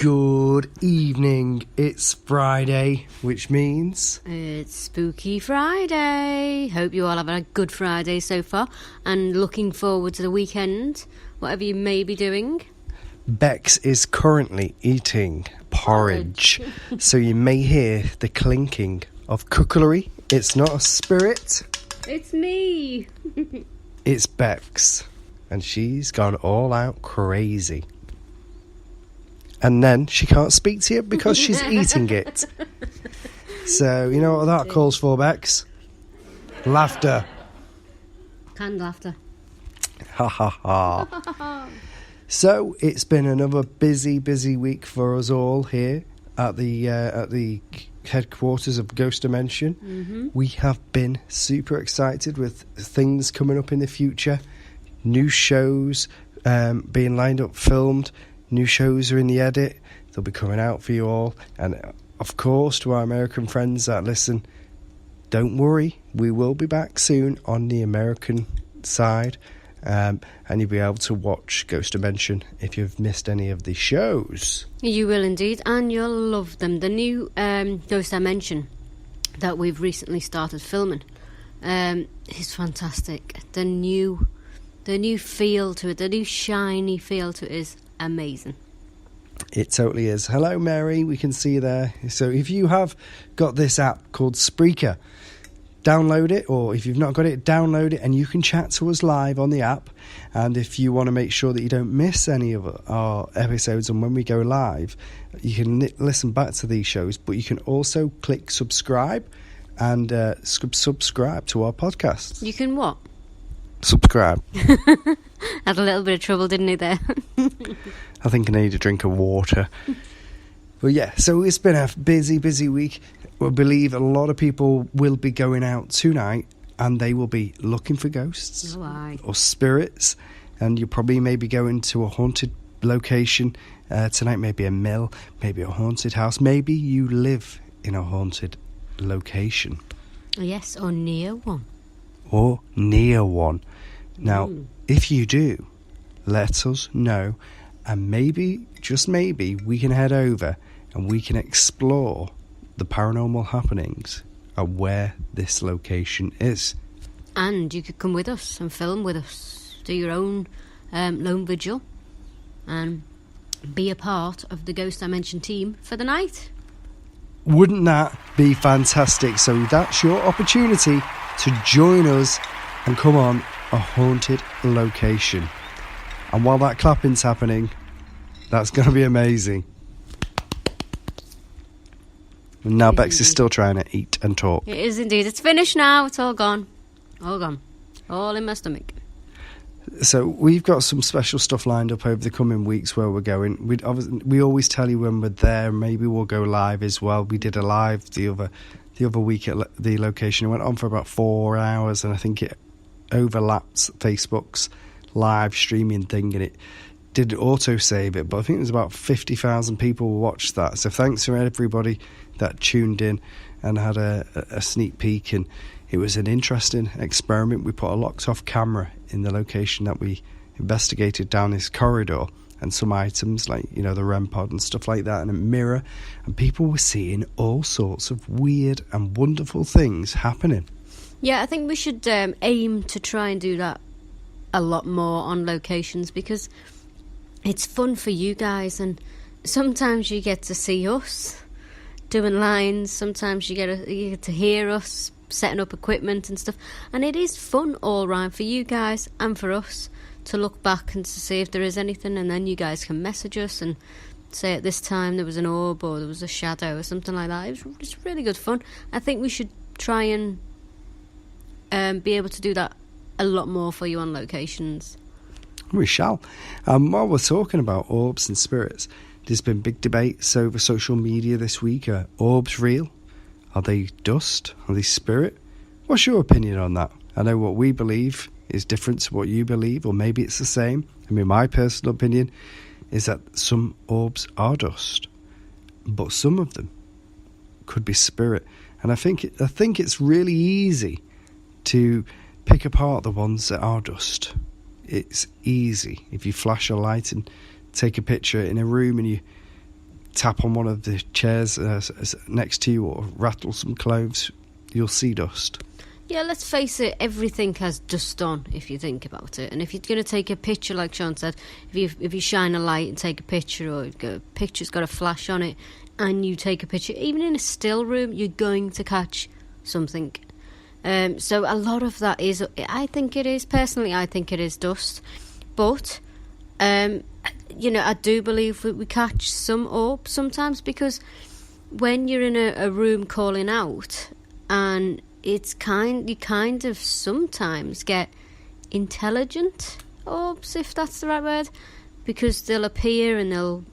Good evening. It's Friday, which means... It's Spooky Friday. Hope you all have a good Friday so far and looking forward to the weekend, whatever you may be doing. Bex is currently eating porridge, so you may hear the clinking of cookery. It's not a spirit. It's me. It's Bex, and she's gone all out crazy. And then she can't speak to you because she's eating it. So, you know what that calls for, Bex? Laughter. Canned laughter. Ha ha ha. So, it's been another busy week for us all here at the headquarters of Ghost Dimension. Mm-hmm. We have been super excited with things coming up in the future. New shows being lined up, filmed. New shows are in the edit. They'll be coming out for you all. And, of course, to our American friends that listen, don't worry. We will be back soon on the American side. And you'll be able to watch Ghost Dimension if you've missed any of the shows. You will indeed, and you'll love them. The new Ghost Dimension that we've recently started filming is fantastic. The new feel to it, the new shiny feel to it is amazing. It totally is. Hello, Mary. We can see you there. So if you have got this app called Spreaker, download it, or if you've not got it, download it, and you can chat to us live on the app. And if you want to make sure that you don't miss any of our episodes and when we go live, you can listen back to these shows, but you can also click subscribe and subscribe to our podcast. You can what? Subscribe. Had a little bit of trouble, didn't he, there? I think I need a drink of water. But yeah, so it's been a busy week. We believe a lot of people will be going out tonight and they will be looking for ghosts or spirits. And you probably maybe going to a haunted location tonight, maybe a mill, maybe a haunted house. Maybe you live in a haunted location. Yes, or near one. Or near one. Now, if you do, let us know. And maybe, just maybe, we can head over and we can explore the paranormal happenings at where this location is. And you could come with us and film with us. Do your own lone vigil and be a part of the Ghost Dimension team for the night. Wouldn't that be fantastic? So that's your opportunity to join us and come on a haunted location. And while that clapping's happening, that's going to be amazing. And now Bex is still trying to eat and talk. It is indeed. It's finished now. It's all gone. All gone. All in my stomach. So we've got some special stuff lined up over the coming weeks where we're going. We always tell you when we're there. Maybe we'll go live as well. We did a live the other week at the location. It went on for about 4 hours, and I think it overlapped Facebook's live streaming thing, and it did auto-save it. But I think it was about 50,000 people watched that. So thanks for everybody that tuned in and had a sneak peek. And it was an interesting experiment. We put a locked-off camera in the location that we investigated down this corridor, and some items like, you know, the REM pod and stuff like that, and a mirror, and people were seeing all sorts of weird and wonderful things happening. Yeah, I think we should aim to try and do that a lot more on locations, because it's fun for you guys, and sometimes you get to see us doing lines, sometimes you get to hear us setting up equipment and stuff, and it is fun all round for you guys and for us to look back and to see if there is anything, and then you guys can message us and say at this time there was an orb or there was a shadow or something like that. It's really good fun. I think we should try and be able to do that a lot more for you on locations. We shall. While we're talking about orbs and spirits, there's been big debates over social media this week. Are orbs real? Are they dust? Are they spirit? What's your opinion on that? I know what we believe is different to what you believe, or maybe it's the same. I mean, my personal opinion is that some orbs are dust, but some of them could be spirit. And I think it's really easy to pick apart the ones that are dust. It's easy. If you flash a light and take a picture in a room and you tap on one of the chairs next to you or rattle some clothes, you'll see dust. Yeah, let's face it, everything has dust on if you think about it. And if you're going to take a picture, like Sean said, if you shine a light and take a picture, or a picture's got a flash on it, and you take a picture, even in a still room, you're going to catch something. So a lot of that is, I think it is dust. But, I do believe we catch some orbs sometimes, because when you're in a room calling out, and you kind of sometimes get intelligent orbs, if that's the right word, because they'll appear and they'll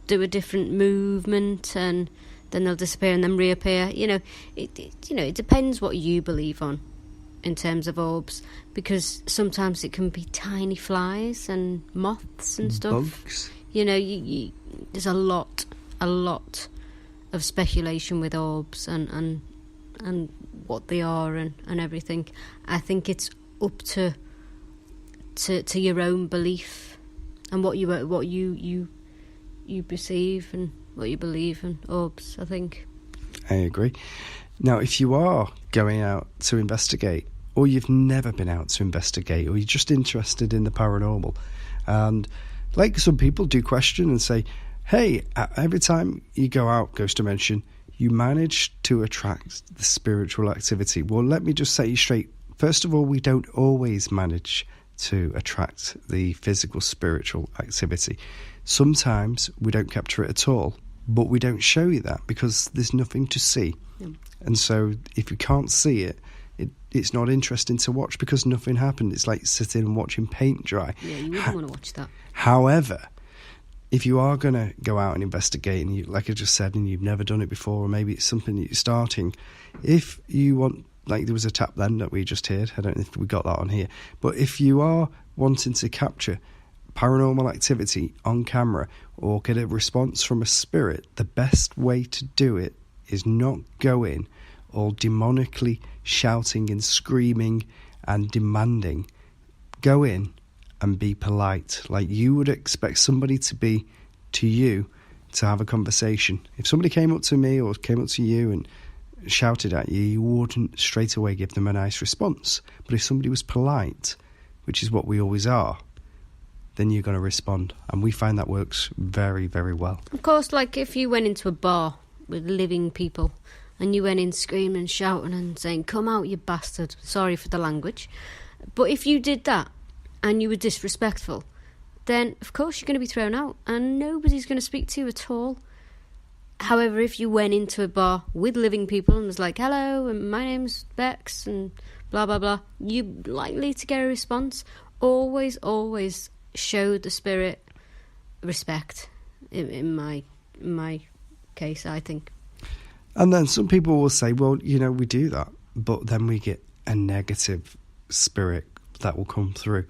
do a different movement, and then they'll disappear and then reappear. It depends what you believe on in terms of orbs, because sometimes it can be tiny flies and moths and stuff. Bugs. There's a lot of speculation with orbs and what they are and everything. I think it's up to your own belief and what you perceive and what you believe in orbs, I think. I agree. Now, if you are going out to investigate, or you've never been out to investigate, or you're just interested in the paranormal, and like some people do question and say, hey, every time you go out, Ghost Dimension, you manage to attract the spiritual activity. Well, let me just set you straight. First of all, we don't always manage to attract the physical spiritual activity. Sometimes we don't capture it at all, but we don't show you that because there's nothing to see. Yeah. And so if you can't see it, it's not interesting to watch because nothing happened. It's like sitting and watching paint dry. Yeah, you wouldn't want to watch that. However, if you are going to go out and investigate, and like I just said, and you've never done it before, or maybe it's something that you're starting, if you want, like there was a tap then that we just heard, I don't know if we got that on here, but if you are wanting to capture paranormal activity on camera or get a response from a spirit, the best way to do it is not go in all demonically shouting and screaming and demanding. Go in and be polite, like you would expect somebody to be to you, to have a conversation. If somebody came up to me or came up to you and shouted at you, you wouldn't straight away give them a nice response. But if somebody was polite, which is what we always are, then you're going to respond. And we find that works very, very well. Of course, like if you went into a bar with living people and you went in screaming and shouting and saying, come out, you bastard, sorry for the language. But if you did that and you were disrespectful, then of course you're going to be thrown out and nobody's going to speak to you at all. However, if you went into a bar with living people and was like, hello, and my name's Bex and blah, blah, blah, you're likely to get a response. Always, always show the spirit respect, in my case, I think. And then some people will say, well, we do that, but then we get a negative spirit that will come through.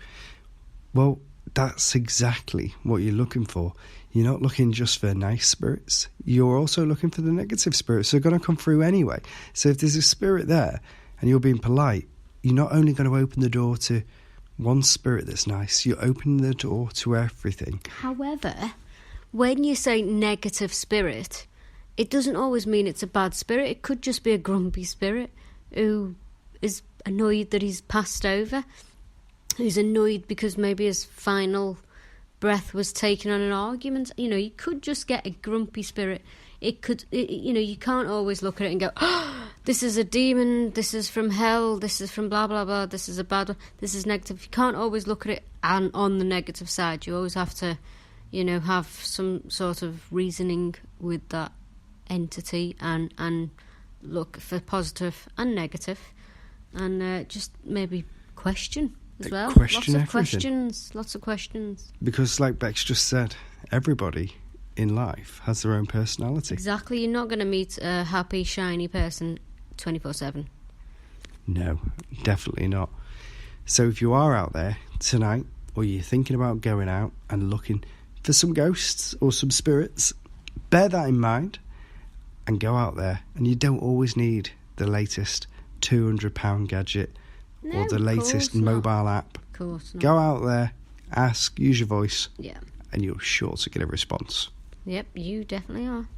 Well, that's exactly what you're looking for. You're not looking just for nice spirits. You're also looking for the negative spirits. They're going to come through anyway. So if there's a spirit there and you're being polite, you're not only going to open the door to one spirit that's nice, you're opening the door to everything. However, when you say negative spirit, it doesn't always mean it's a bad spirit. It could just be a grumpy spirit who is annoyed that he's passed over, who's annoyed because maybe his final breath was taken on an argument. You could just get a grumpy spirit. You can't always look at it and go, oh, this is a demon, this is from hell, this is from blah, blah, blah, this is a bad one, this is negative. You can't always look at it and on the negative side. You always have to, have some sort of reasoning with that entity and look for positive and negative, and just maybe question as well. Question Lots of questions. Because like Bex just said, everybody in life has their own personality. Exactly. You're not going to meet a happy, shiny person 24/7. No, definitely not. So if you are out there tonight, or you're thinking about going out and looking for some ghosts or some spirits, bear that in mind and go out there. And you don't always need the latest £200 gadget or the latest mobile app. Of course not. Go out there, ask, use your voice, yeah, and you're sure to get a response. Yep, you definitely are.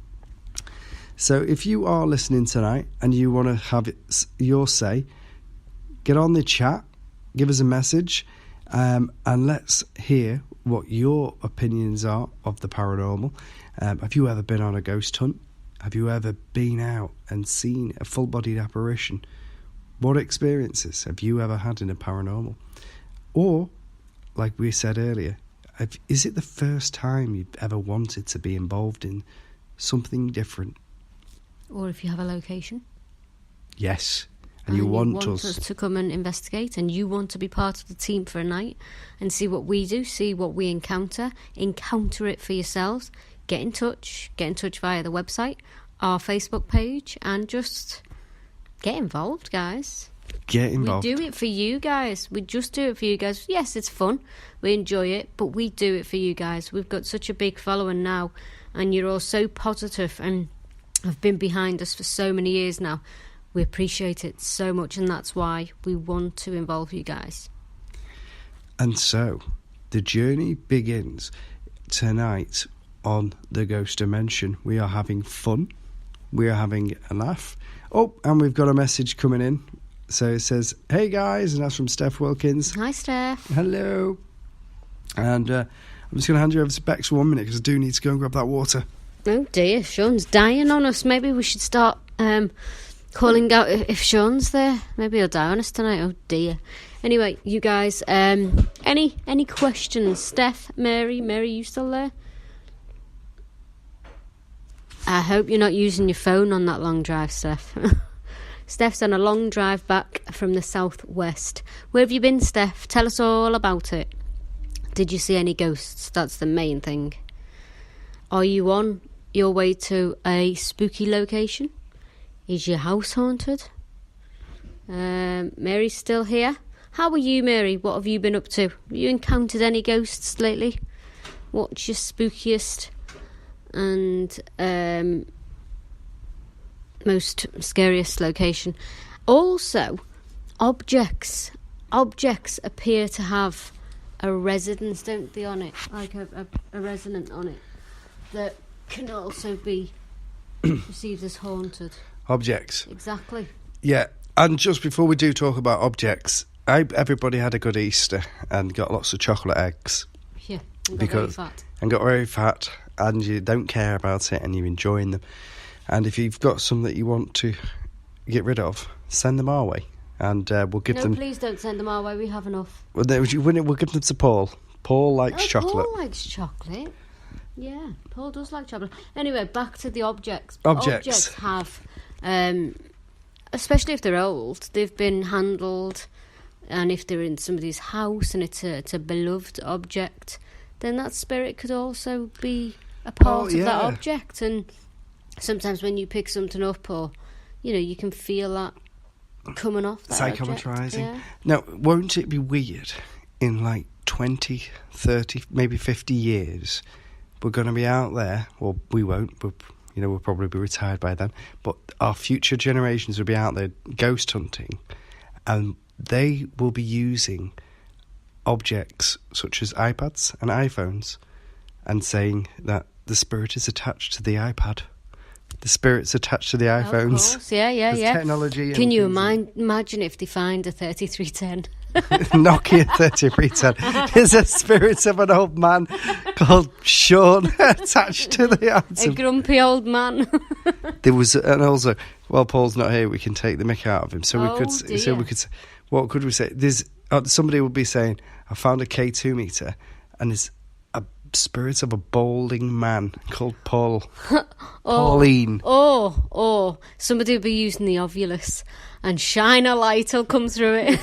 So if you are listening tonight and you want to have your say, get on the chat, give us a message, and let's hear what your opinions are of the paranormal. Have you ever been on a ghost hunt? Have you ever been out and seen a full-bodied apparition? What experiences have you ever had in a paranormal? Or, like we said earlier, is it the first time you've ever wanted to be involved in something different? Or if you have a location. Yes. And you want us to come and investigate, and you want to be part of the team for a night and see what we do, see what we encounter it for yourselves. Get in touch via the website, our Facebook page, and just get involved, guys. Get involved. We do it for you guys. We just do it for you guys. Yes, it's fun. We enjoy it, but we do it for you guys. We've got such a big following now, and you're all so positive and have been behind us for so many years now. We appreciate it so much, and that's why we want to involve you guys. And so, the journey begins tonight on the Ghost Dimension. We are having fun. We are having a laugh. Oh, and we've got a message coming in. So it says, "Hey guys," and that's from Steph Wilkins. Hi, Steph. Hello. And I'm just going to hand you over to Bex for 1 minute because I do need to go and grab that water. Oh dear, Sean's dying on us. Maybe we should start calling out if Sean's there. Maybe he'll die on us tonight. Oh dear. Anyway, you guys, any questions? Steph, Mary, you still there? I hope you're not using your phone on that long drive, Steph. Steph's on a long drive back from the southwest. Where have you been, Steph? Tell us all about it. Did you see any ghosts? That's the main thing. Are you on your way to a spooky location? Is your house haunted? Mary's still here. How are you, Mary? What have you been up to? Have you encountered any ghosts lately? What's your spookiest and most scariest location? Also, objects appear to have a residence, don't they, on it? Like a resonant on it that can also be perceived as haunted. Objects. Exactly. Yeah, and just before we do talk about objects, everybody had a good Easter and got lots of chocolate eggs. Yeah, and got very fat. And got very fat, and you don't care about it and you're enjoying them. And if you've got some that you want to get rid of, send them our way. And we'll give them... No, please don't send them our way, we have enough. We'll give them to Paul. Paul likes chocolate. Paul likes chocolate. Yeah, Paul does like chocolate. Anyway, back to the objects. Objects have, especially if they're old, they've been handled, and if they're in somebody's house and it's a beloved object, then that spirit could also be a part of that object. And sometimes when you pick something up, or you can feel that coming off that psychometrizing. Yeah. Now, won't it be weird in like 20, 30, maybe 50 years? We're going to be out there, or we won't. We'll probably be retired by then. But our future generations will be out there ghost hunting, and they will be using objects such as iPads and iPhones, and saying that the spirit is attached to the iPad. The spirit's attached to the iPhones. Of course, yeah. Technology. Can you imagine if they find a 3310? Nokia 3310. There's a spirit of an old man called Sean attached to the item. A grumpy old man. There was, and also, while Paul's not here, we can take the mick out of him. So we could. Dear. So we could. What could we say? There's somebody would be saying, "I found a K2 meter, and there's a spirit of a balding man called Paul." Pauline. Oh, somebody will be using the Ovulus, and shine a light will come through it.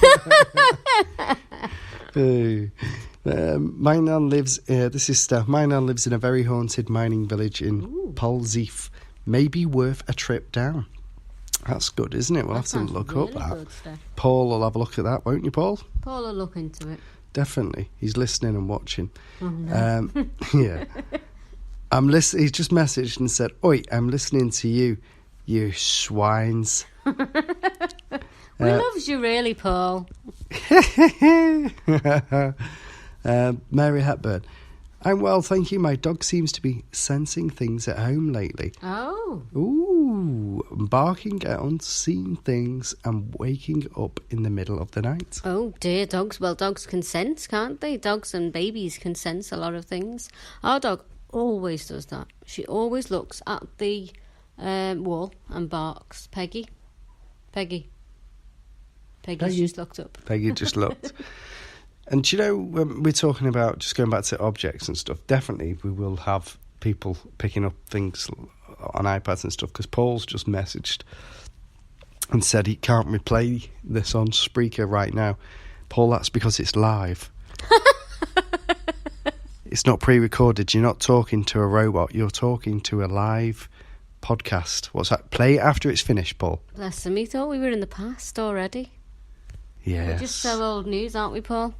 My nan lives. This is Steph. My nan lives in a very haunted mining village in Polzeath. Maybe worth a trip down. That's good, isn't it? We'll have to look up that. Good, Steph. Paul will have a look at that, won't you, Paul? Paul will look into it. Definitely. He's listening and watching. Oh, no. Yeah. He's just messaged and said, "Oi, I'm listening to you, you swines." We loves you really, Paul. Mary Hepburn. I'm well, thank you. My dog seems to be sensing things at home lately. Oh. Ooh, barking at unseen things and waking up in the middle of the night. Oh dear, dogs. Well, dogs can sense, can't they? Dogs and babies can sense a lot of things. Our dog always does that. She always looks at the wall and barks. Peggy's just looked up. Peggy just looked. And do you know, when we're talking about just going back to objects and stuff, definitely we will have people picking up things on iPads and stuff, because Paul's just messaged and said he can't replay this on Spreaker right now. Paul, that's because it's live. It's not pre-recorded. You're not talking to a robot. You're talking to a live podcast. What's that? Play it after it's finished, Paul. Bless him. He thought we were in the past already. Yes. We're just so old news, aren't we, Paul?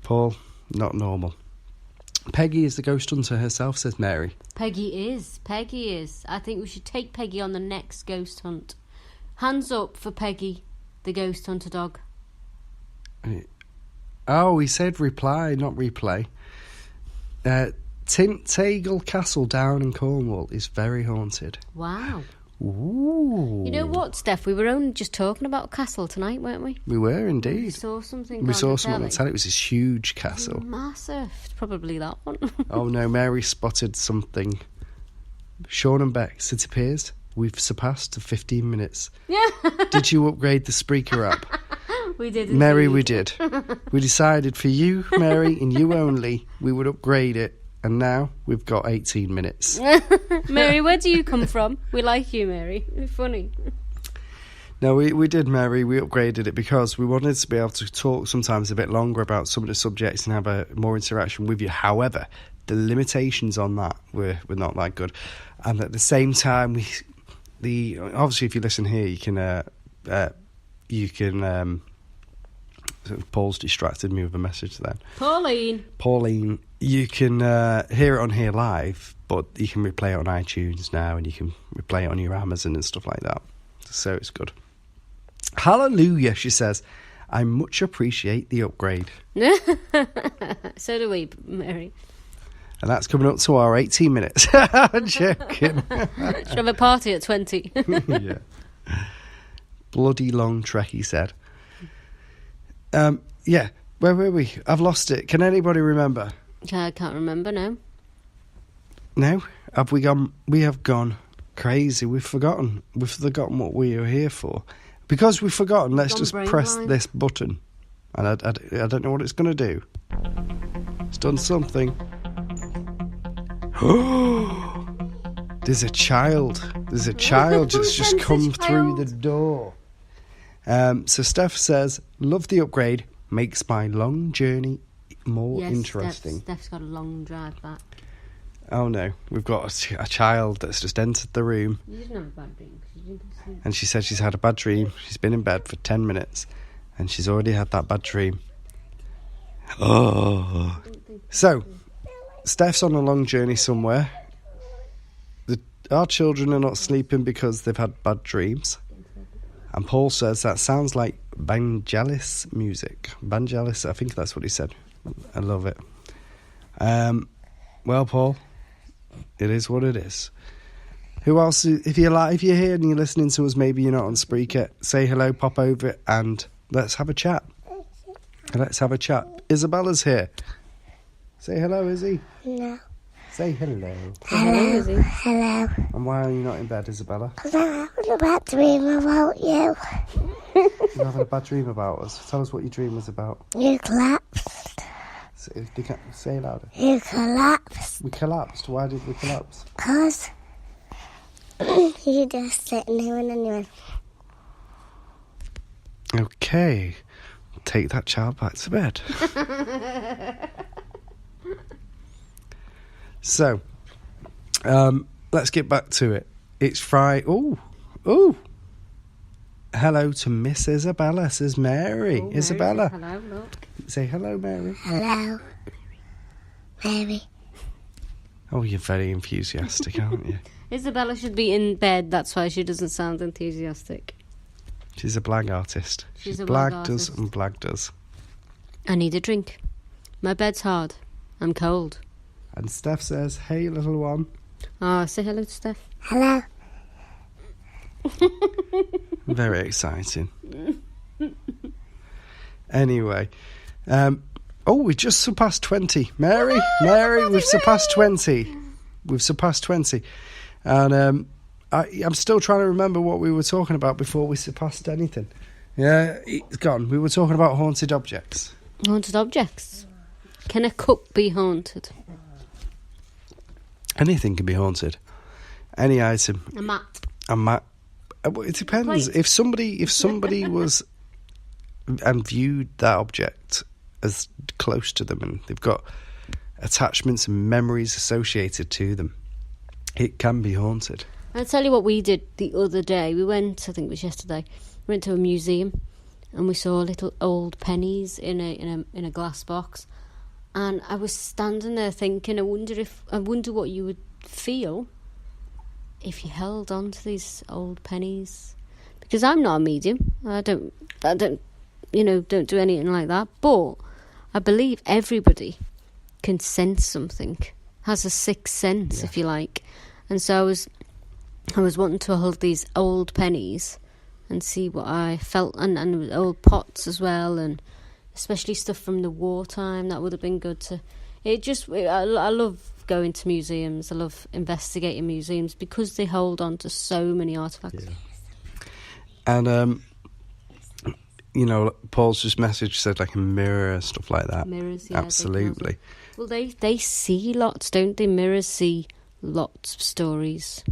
Paul, not normal. Peggy is the ghost hunter herself, says Mary. Peggy is. I think we should take Peggy on the next ghost hunt. Hands up for Peggy, the ghost hunter dog. Oh, he said reply, not replay. Tintagel Castle down in Cornwall is very haunted. Wow. Ooh. You know what, Steph? We were only just talking about castle tonight, weren't we? We were indeed. We saw something. We saw something on the telly. It was this huge castle. Massive. It's probably that one. Oh no, Mary spotted something. Sean and Beck, City Piers, we've surpassed the 15 minutes. Yeah. Did you upgrade the Spreaker app? We did. Mary, we did. We decided for you, Mary, and you only, we would upgrade it. And now we've got 18 minutes. Mary, where do you come from? We like you, Mary. You're funny. No, we did, Mary. We upgraded it because we wanted to be able to talk sometimes a bit longer about some of the subjects and have a more interaction with you. However, the limitations on that were not that good. And at the same time, obviously if you listen here, you can. Paul's distracted me with a message then. Pauline, you can hear it on here live, but you can replay it on iTunes now, and you can replay it on your Amazon and stuff like that. So it's good. Hallelujah, she says. I much appreciate the upgrade. So do we, Mary. And that's coming up to our 18 minutes. I'm joking. Should have a party at 20. Yeah. Bloody long trek, he said. Yeah, where were we? I've lost it. Can anybody remember? I can't remember now. No? Have we gone? We have gone crazy. We've forgotten. We've forgotten what we are here for. Because we've forgotten, let's just press this button. And I don't know what it's going to do. It's done something. There's a child. There's a child that's just come through the door. So Steph says, love the upgrade, makes my long journey more interesting. Steph's got a long drive back. Oh no, we've got a child that's just entered the room. You didn't have a bad dream because you didn't sleep. And she said she's had a bad dream. She's been in bed for 10 minutes and she's already had that bad dream. Oh. So, Steph's on a long journey somewhere. Our children are not sleeping because they've had bad dreams. And Paul says that sounds like Vangelis music. Vangelis, I think that's what he said. I love it. Well, Paul, it is what it is. Who else? If you're here and you're listening to us, maybe you're not on Spreaker, say hello, pop over, and let's have a chat. Isabella's here. Say hello, Izzy. No. Say hello. Hello, Izzy. Hello. And why are you not in bed, Isabella? I'm having a bad dream about you. You're having a bad dream about us. Tell us what your dream was about. You collapsed. Say it louder. You collapsed. We collapsed. Why did we collapse? Because you just sitting here and then you went... Okay. Take that child back to bed. So, let's get back to it. It's Friday. Ooh. Hello to Miss Isabella, says Mary. Oh, Isabella. Hello, look. Say hello, Mary. Hello. Mary. Oh, you're very enthusiastic, aren't you? Isabella should be in bed, that's why she doesn't sound enthusiastic. She's a blag artist. She's a blagged blag us artist. and blagged us. I need a drink. My bed's hard. I'm cold. And Steph says, hey, little one. Oh, say hello to Steph. Hello. Very exciting. Anyway, we just surpassed 20. Mary, we've surpassed 20. We've surpassed 20. And I'm still trying to remember what we were talking about before we surpassed anything. Yeah, it's gone. We were talking about haunted objects. Haunted objects. Can a cup be haunted? Anything can be haunted. Any item. A mat. It depends. If somebody was and viewed that object as close to them, and they've got attachments and memories associated to them, it can be haunted. I'll tell you what we did the other day. We went, I think it was yesterday, we went to a museum and we saw little old pennies in a glass box. And I was standing there thinking, I wonder what you would feel if you held on to these old pennies. Because I'm not a medium. I don't do anything like that. But I believe everybody can sense something, has a sixth sense, if you like. And so I was wanting to hold these old pennies and see what I felt, and old pots as well, and especially stuff from the wartime. That would have been good to. I love going to museums. I love investigating museums because they hold on to so many artifacts. Yeah. And Paul's just message said like a mirror, stuff like that. Mirrors, yeah, absolutely. Well, they see lots, don't they? Mirrors see lots of stories.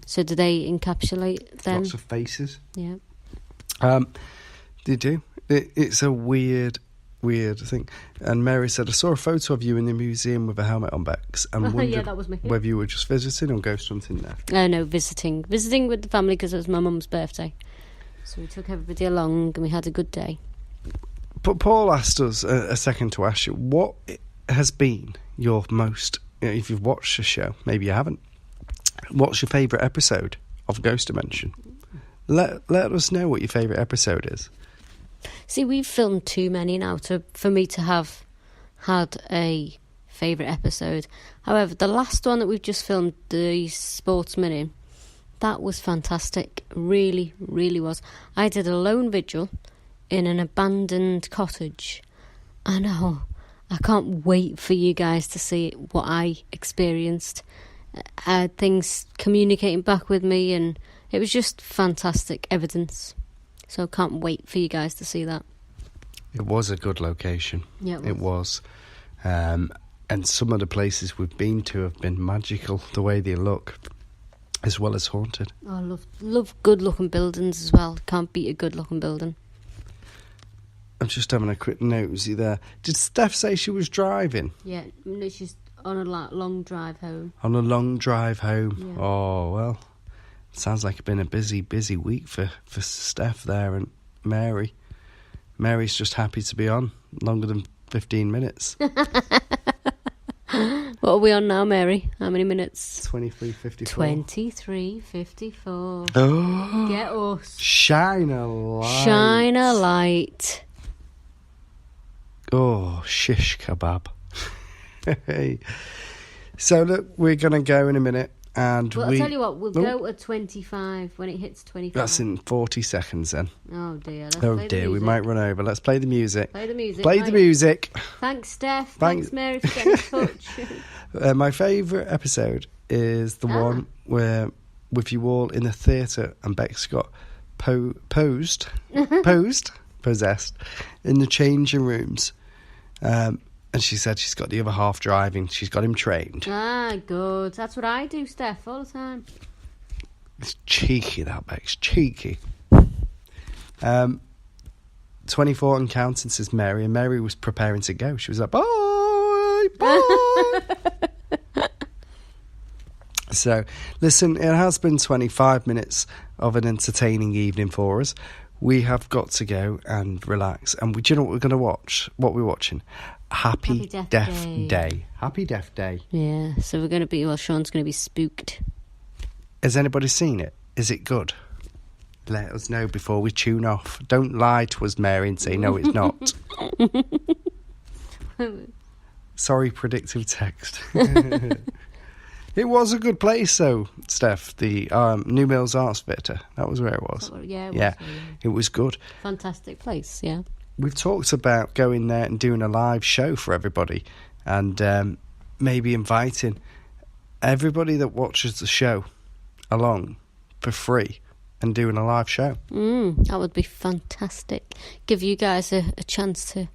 So do they encapsulate them? Lots of faces. Yeah. They do. It's a weird thing. And Mary said, I saw a photo of you in the museum with a helmet on, Bex, and wondered that was me. whether you were just visiting or ghost hunting there. No, visiting with the family because it was my mum's birthday. So we took everybody along and we had a good day. But Paul asked us a second to ask you, what has been your most, if you've watched the show, maybe you haven't, what's your favourite episode of Ghost Dimension? Let us know what your favourite episode is. See, we've filmed too many now for me to have had a favourite episode. However, the last one that we've just filmed, the Sportsman in, that was fantastic. Really, really was. I did a lone vigil in an abandoned cottage. I know. I can't wait for you guys to see what I experienced. Things communicating back with me, and it was just fantastic evidence. So I can't wait for you guys to see that. It was a good location. Yeah, it was. And some of the places we've been to have been magical, the way they look, as well as haunted. Oh, I love good-looking buildings as well. Can't beat a good-looking building. I'm just having a quick nosy there. Did Steph say she was driving? Yeah, no, she's on a long drive home. On a long drive home. Yeah. Oh, well, sounds like it's been a busy week for Steph there and Mary. Mary's just happy to be on longer than 15 minutes. What are we on now, Mary? How many minutes? 23:54. 23:54. Oh, Get us. Shine a light. Shine a light. Oh, shish kebab. Hey. So look, we're going to go in a minute. And I'll tell you what, we'll go at 25 when it hits 25. That's in 40 seconds then. Oh dear. We might run over. Let's play the music. Play the music. Play the music. Thanks, Steph. Thanks, Mary, for getting in touch. My favourite episode is the one where, with you all in the theatre, and Bex got possessed in the changing rooms. And she said she's got the other half driving. She's got him trained. Ah, good. That's what I do, Steph, all the time. It's cheeky, that, Bex. Cheeky. 24 and counting, says Mary. And Mary was preparing to go. She was like, bye, bye. So, listen, it has been 25 minutes of an entertaining evening for us. We have got to go and relax. And do you know what we're going to watch? What we're watching? Happy Death Day. Happy Death Day. Yeah, so we're going to be, Sean's going to be spooked. Has anybody seen it? Is it good? Let us know before we tune off. Don't lie to us, Mary, and say, no, it's not. Sorry, predictive text. It was a good place, though, Steph. The New Mills Arts Theatre. That was where it was. Yeah, It was good. fantastic place. Yeah. We've talked about going there and doing a live show for everybody, and maybe inviting everybody that watches the show along for free and doing a live show. That would be fantastic. Give you guys a chance to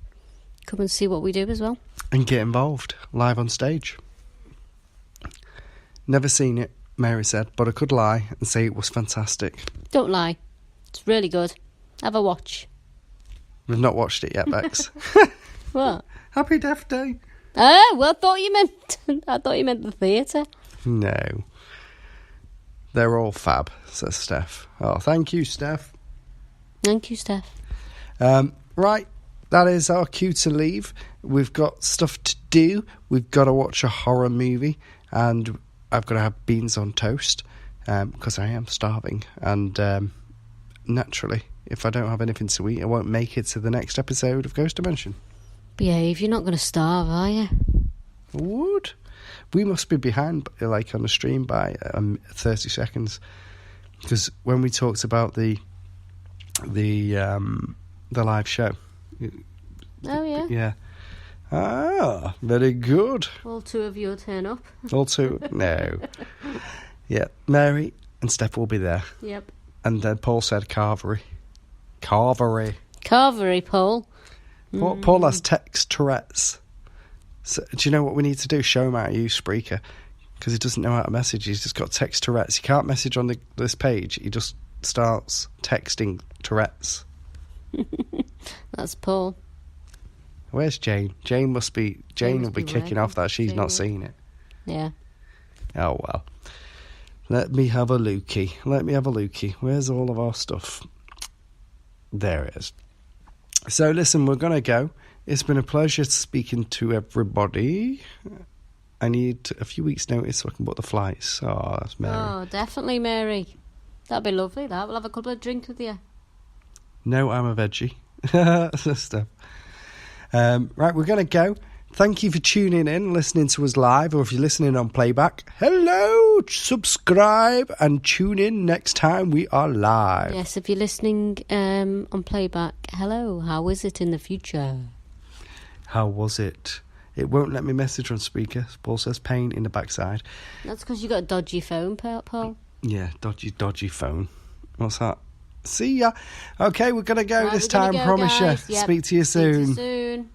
come and see what we do as well. And get involved live on stage. Never seen it, Mary said, but I could lie and say it was fantastic. Don't lie. It's really good. Have a watch. We've not watched it yet, Bex. What? Happy Death Day. Oh, well, I thought you meant the theatre. No. They're all fab, says Steph. Oh, thank you, Steph. Thank you, Steph. Right, that is our cue to leave. We've got stuff to do. We've got to watch a horror movie, and I've got to have beans on toast because I am starving. And naturally, if I don't have anything to eat, I won't make it to the next episode of Ghost Dimension. Behave, you're not going to starve, are you? Would. We must be behind, like, on the stream by 30 seconds. Because when we talked about the live show. Oh, yeah? Yeah. Ah, very good. All two of you will turn up. All two? No. Yeah, Mary and Steph will be there. Yep. And then Paul said carvery. Carvery, Paul. Paul has text Tourette's. So, do you know what we need to do? Show him how to use Spreaker. Because he doesn't know how to message. He's just got text Tourette's. He can't message on this page. He just starts texting Tourette's. That's Paul. Where's Jane? Jane will be kicking off that she's not seen it. Yeah. Oh, well. Let me have a lookie. Where's all of our stuff? There it is. So, listen, we're going to go. It's been a pleasure speaking to everybody. I need a few weeks' notice so I can book the flights. Oh, that's Mary. Oh, definitely, Mary. That'd be lovely, that. We'll have a couple of drinks with you. No, I'm a veggie. Stuff. Right, we're going to go. Thank you for tuning in, listening to us live, or if you're listening on playback, hello, subscribe and tune in next time we are live. Yes, if you're listening on playback, hello, how is it in the future? How was it? It won't let me message on speaker. Paul says pain in the backside. That's because you got a dodgy phone, Paul. Yeah, dodgy phone. What's that? See ya. Okay, we're going to go Right, this we're gonna time, go, promise guys. you. Yep. Speak to you Speak to soon. you soon.